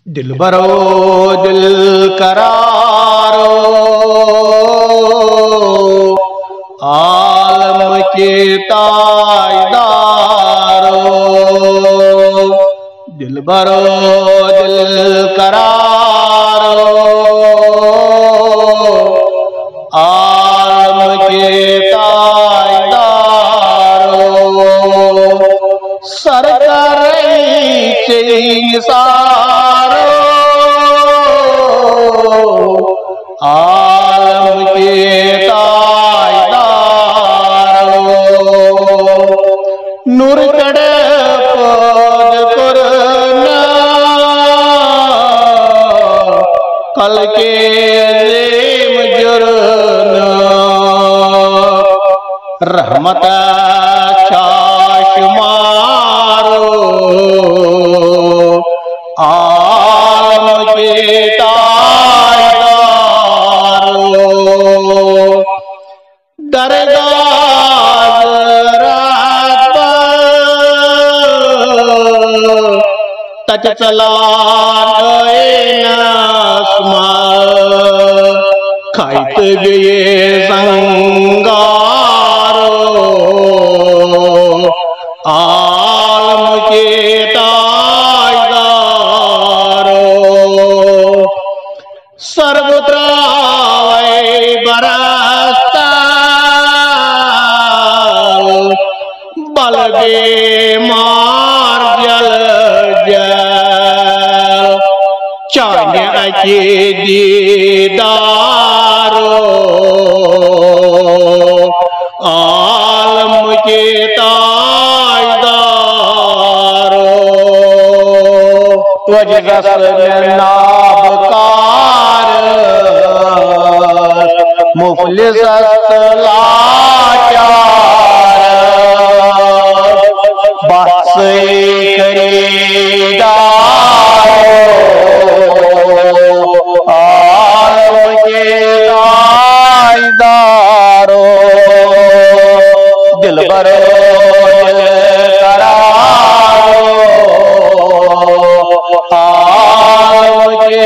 दिलबरो दिल करारो आलम के ताजदारो। दिलबरो दिल करारो आलम के ताजदारो। सरकार सारो आलम के ताजदारो। नूर कड़े पद कुरना कल के जेम जुरना। रहमत चाश मारो आलम के ताजदारो। दरगाह रात तच चला खाइत गए संगारो आलम के ताजदारो। सर्वत्रावै बरसता बल बेमार जल जल। चाहे के दीदारो आलम के ताजदारो। वजगस नाबकार मुफलिस लाचार बस खरीदारो आलम के ताजदारो। दिलबरो दिल करारो आलम के